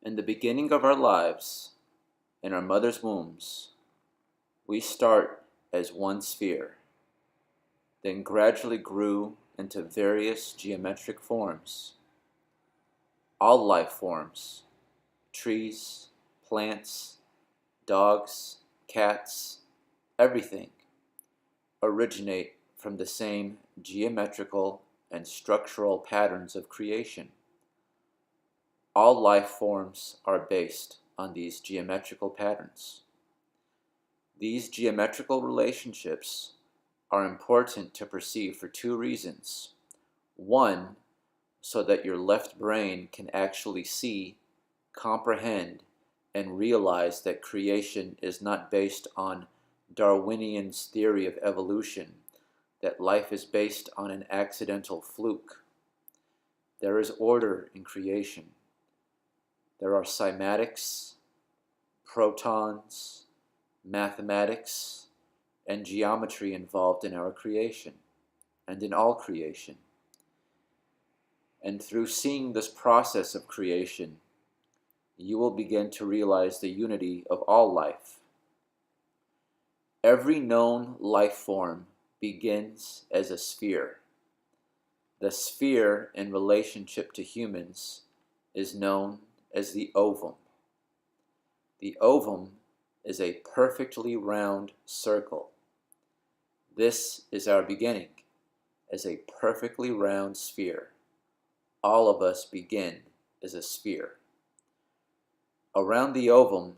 In the beginning of our lives, in our mother's wombs, we start as one sphere, then gradually grew into various geometric forms. All life forms, trees, plants, dogs, cats, everything, originate from the same geometrical and structural patterns of creation. All life forms are based on these geometrical patterns. These geometrical relationships are important to perceive for two reasons. One, so that your left brain can actually see, comprehend, and realize that creation is not based on Darwinian's theory of evolution, that life is based on an accidental fluke. There is order in creation. There are cymatics, protons, mathematics, and geometry involved in our creation, and in all creation. And through seeing this process of creation, you will begin to realize the unity of all life. Every known life form begins as a sphere. The sphere in relationship to humans is known as the ovum. The ovum is a perfectly round circle. This is our beginning, as a perfectly round sphere. All of us begin as a sphere. Around the ovum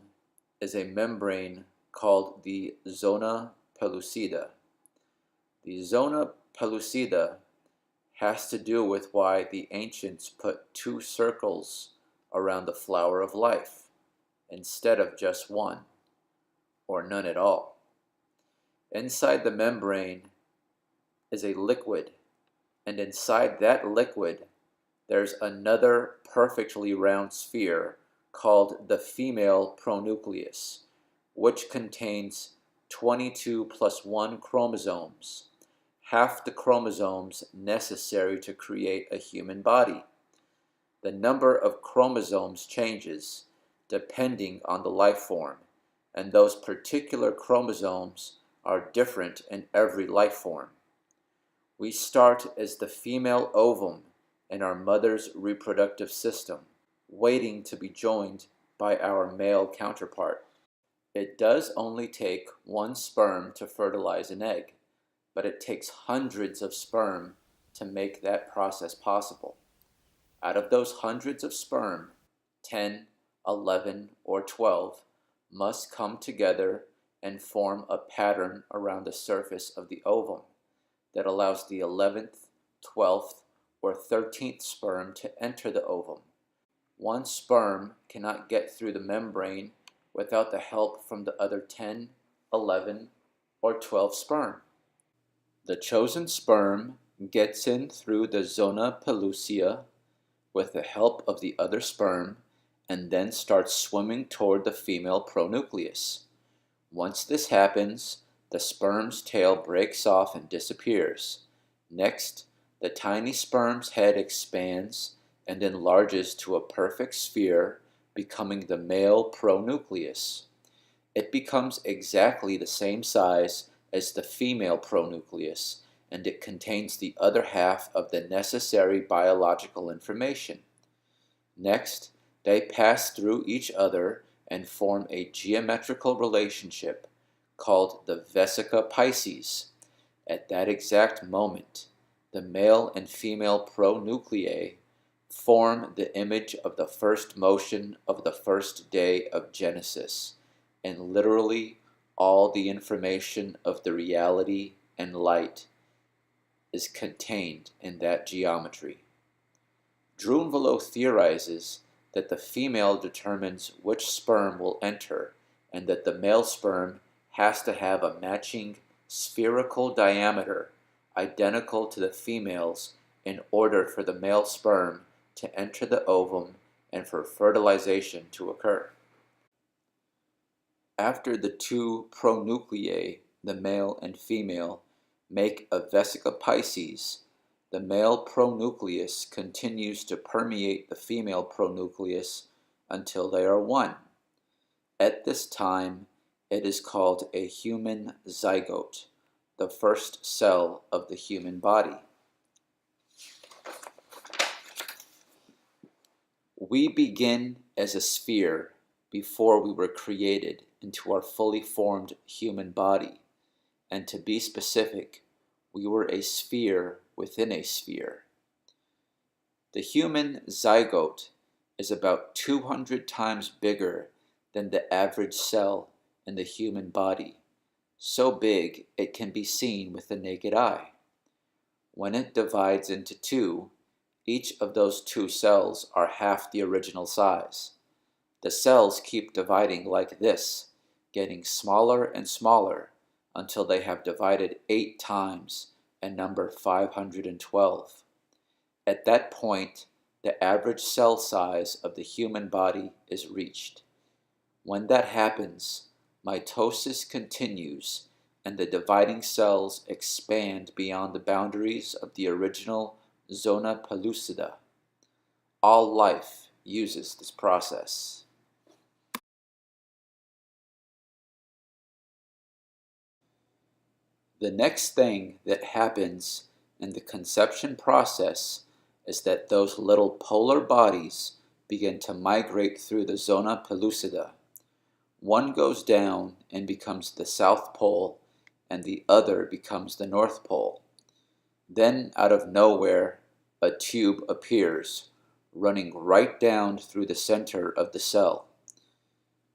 is a membrane called the zona pellucida. The zona pellucida has to do with why the ancients put two circles around the flower of life instead of just one, or none at all. Inside the membrane is a liquid, and inside that liquid there's another perfectly round sphere called the female pronucleus, which contains 22 plus 1 chromosomes, half the chromosomes necessary to create a human body. The number of chromosomes changes depending on the life form, and those particular chromosomes are different in every life form. We start as the female ovum in our mother's reproductive system, waiting to be joined by our male counterpart. It does only take one sperm to fertilize an egg, but it takes hundreds of sperm to make that process possible. Out of those hundreds of sperm, 10, 11, or 12 must come together and form a pattern around the surface of the ovum that allows the 11th, 12th, or 13th sperm to enter the ovum. One sperm cannot get through the membrane without the help from the other 10, 11, or 12 sperm. The chosen sperm gets in through the zona pellucida with the help of the other sperm and then starts swimming toward the female pronucleus. Once this happens, the sperm's tail breaks off and disappears. Next, the tiny sperm's head expands and enlarges to a perfect sphere, becoming the male pronucleus. It becomes exactly the same size as the female pronucleus, and it contains the other half of the necessary biological information. Next, they pass through each other and form a geometrical relationship called the vesica piscis. At that exact moment, the male and female pronuclei form the image of the first motion of the first day of Genesis, and literally all the information of the reality and light is contained in that geometry. Drunvalo theorizes that the female determines which sperm will enter, and that the male sperm has to have a matching spherical diameter identical to the female's in order for the male sperm to enter the ovum and for fertilization to occur. After the two pronuclei, the male and female, make a vesica piscis, the male pronucleus continues to permeate the female pronucleus until they are one. At this time, it is called a human zygote, the first cell of the human body. We begin as a sphere before we were created into our fully formed human body, and to be specific, we were a sphere within a sphere. The human zygote is about 200 times bigger than the average cell in the human body, so big it can be seen with the naked eye. When it divides into two, each of those two cells are half the original size. The cells keep dividing like this, getting smaller and smaller until they have divided 8 times and number 512. At that point, the average cell size of the human body is reached. When that happens, mitosis continues and the dividing cells expand beyond the boundaries of the original zona pellucida. All life uses this process. The next thing that happens in the conception process is that those little polar bodies begin to migrate through the zona pellucida. One goes down and becomes the South Pole, and the other becomes the North Pole. Then, out of nowhere, a tube appears, running right down through the center of the cell.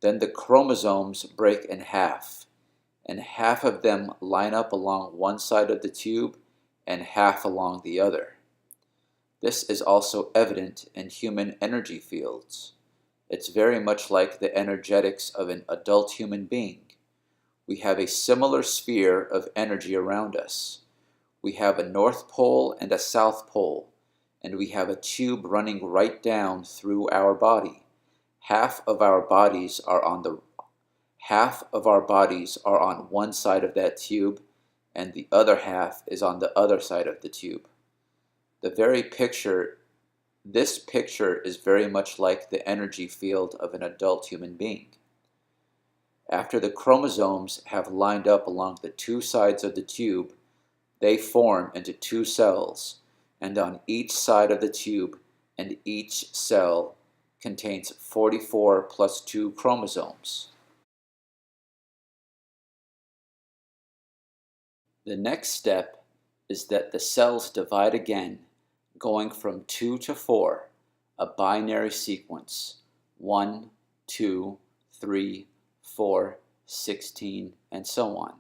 Then the chromosomes break in half, and half of them line up along one side of the tube and half along the other. This is also evident in human energy fields. It's very much like the energetics of an adult human being. We have a similar sphere of energy around us. We have a North Pole and a South Pole, and we have a tube running right down through our body. Half of our bodies are on one side of that tube, and the other half is on the other side of the tube. This picture is very much like the energy field of an adult human being. After the chromosomes have lined up along the two sides of the tube, they form into two cells, and on each side of the tube and each cell contains 44 plus 2 chromosomes. The next step is that the cells divide again, going from 2 to 4, a binary sequence, 1, 2, 3, 4, 16, and so on.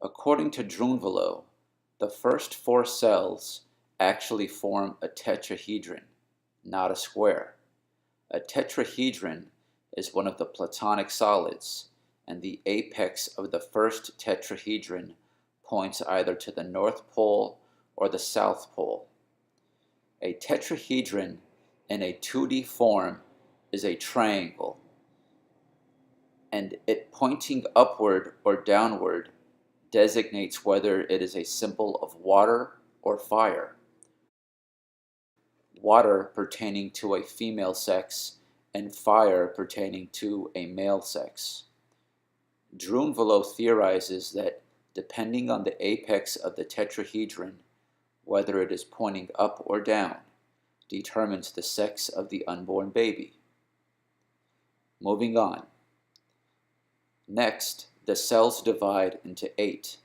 According to Drunvalo, the first 4 cells actually form a tetrahedron, not a square. A tetrahedron is one of the Platonic solids, and the apex of the first tetrahedron points either to the North Pole or the South Pole. A tetrahedron in a 2D form is a triangle, and it pointing upward or downward designates whether it is a symbol of water or fire. Water pertaining to a female sex and fire pertaining to a male sex. Drunvalo theorizes that depending on the apex of the tetrahedron, whether it is pointing up or down, determines the sex of the unborn baby. Moving on. Next, the cells divide into 8.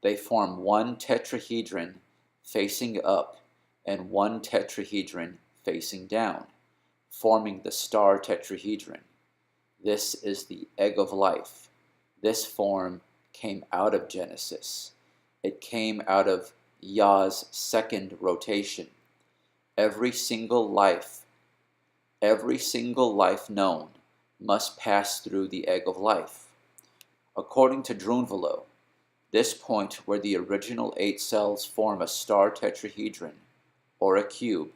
They form one tetrahedron facing up and one tetrahedron facing down, forming the star tetrahedron. This is the egg of life. This form came out of Genesis. It came out of Yah's second rotation. Every single life known must pass through the egg of life. According to Drunvalo, this point where the original 8 cells form a star tetrahedron, or a cube,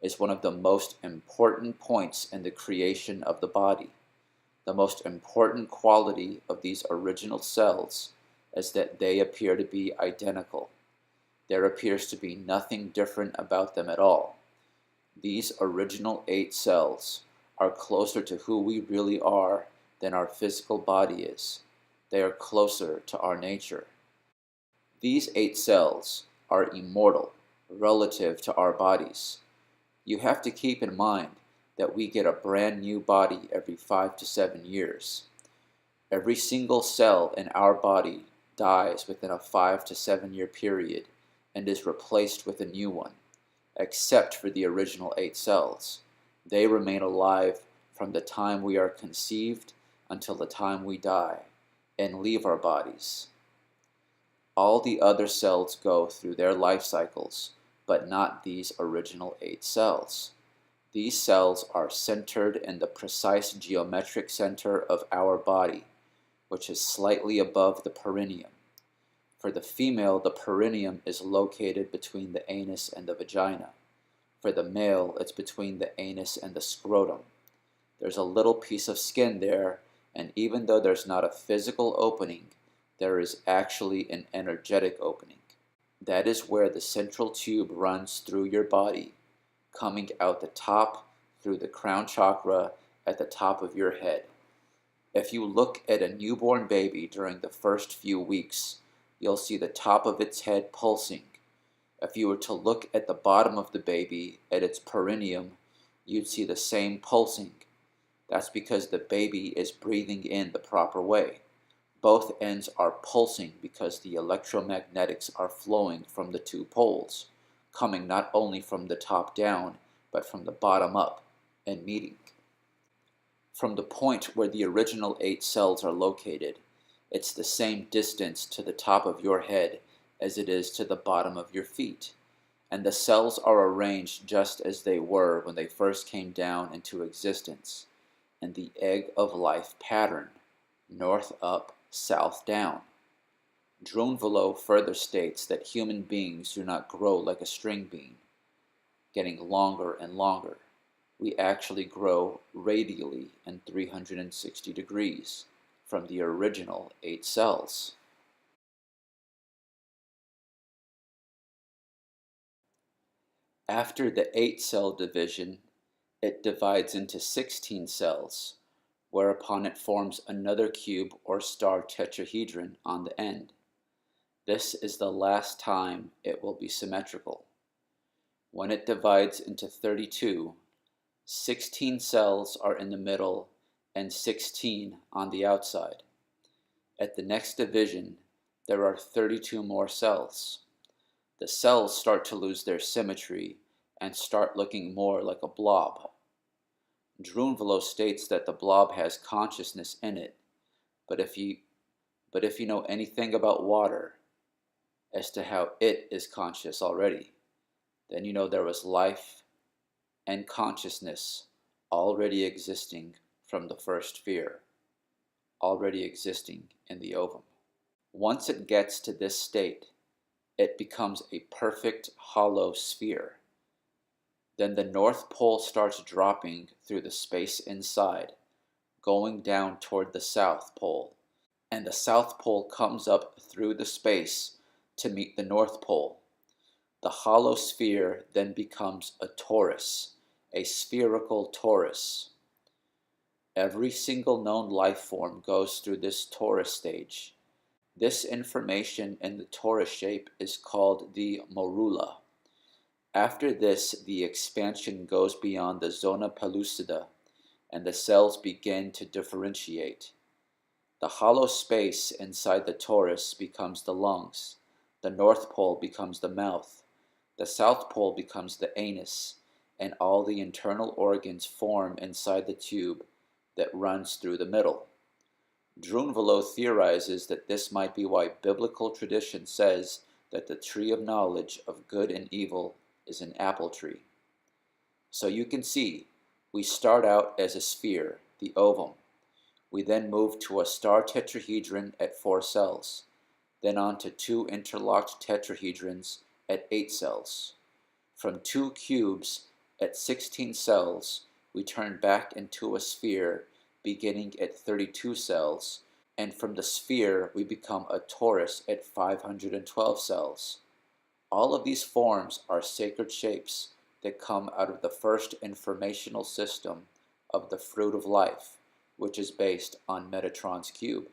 is one of the most important points in the creation of the body. The most important quality of these original cells is that they appear to be identical. There appears to be nothing different about them at all. These original 8 cells are closer to who we really are than our physical body is. They are closer to our nature. These 8 cells are immortal relative to our bodies. You have to keep in mind that we get a brand new body every 5 to 7 years. Every single cell in our body dies within a 5 to 7 year period and is replaced with a new one, except for the original 8 cells. They remain alive from the time we are conceived until the time we die and leave our bodies. All the other cells go through their life cycles, but not these original 8 cells. These cells are centered in the precise geometric center of our body, which is slightly above the perineum. For the female, the perineum is located between the anus and the vagina. For the male, it's between the anus and the scrotum. There's a little piece of skin there, and even though there's not a physical opening, there is actually an energetic opening. That is where the central tube runs through your body, coming out the top through the crown chakra at the top of your head. If you look at a newborn baby during the first few weeks, you'll see the top of its head pulsing. If you were to look at the bottom of the baby at its perineum, you'd see the same pulsing. That's because the baby is breathing in the proper way. Both ends are pulsing because the electromagnetics are flowing from the two poles, coming not only from the top down, but from the bottom up and meeting. From the point where the original 8 cells are located, it's the same distance to the top of your head as it is to the bottom of your feet, and the cells are arranged just as they were when they first came down into existence, in the egg of life pattern, north up, south down. Drunvalo further states that human beings do not grow like a string bean, getting longer and longer. We actually grow radially in 360 degrees from the original 8 cells. After the 8 cell division, it divides into 16 cells, whereupon it forms another cube or star tetrahedron on the end. This is the last time it will be symmetrical. When it divides into 32, 16 cells are in the middle and 16 on the outside. At the next division, there are 32 more cells. The cells start to lose their symmetry and start looking more like a blob. Drunvalo states that the blob has consciousness in it, but if you know anything about water as to how it is conscious already, then you know there was life and consciousness already existing from the first sphere, already existing in the ovum. Once it gets to this state, it becomes a perfect hollow sphere. Then the North Pole starts dropping through the space inside, going down toward the South Pole, and the South Pole comes up through the space to meet the North Pole. The hollow sphere then becomes a torus, a spherical torus. Every single known life form goes through this torus stage. This information in the torus shape is called the morula. After this, the expansion goes beyond the zona pellucida, and the cells begin to differentiate. The hollow space inside the torus becomes the lungs, the North Pole becomes the mouth, the South Pole becomes the anus, and all the internal organs form inside the tube that runs through the middle. Drunvalo theorizes that this might be why biblical tradition says that the tree of knowledge of good and evil is an apple tree. So you can see, we start out as a sphere, the ovum. We then move to a star tetrahedron at 4 cells, then on to 2 interlocked tetrahedrons at 8 cells. From 2 cubes at 16 cells, we turn back into a sphere beginning at 32 cells, and from the sphere we become a torus at 512 cells. All of these forms are sacred shapes that come out of the first informational system of the fruit of life, which is based on Metatron's cube.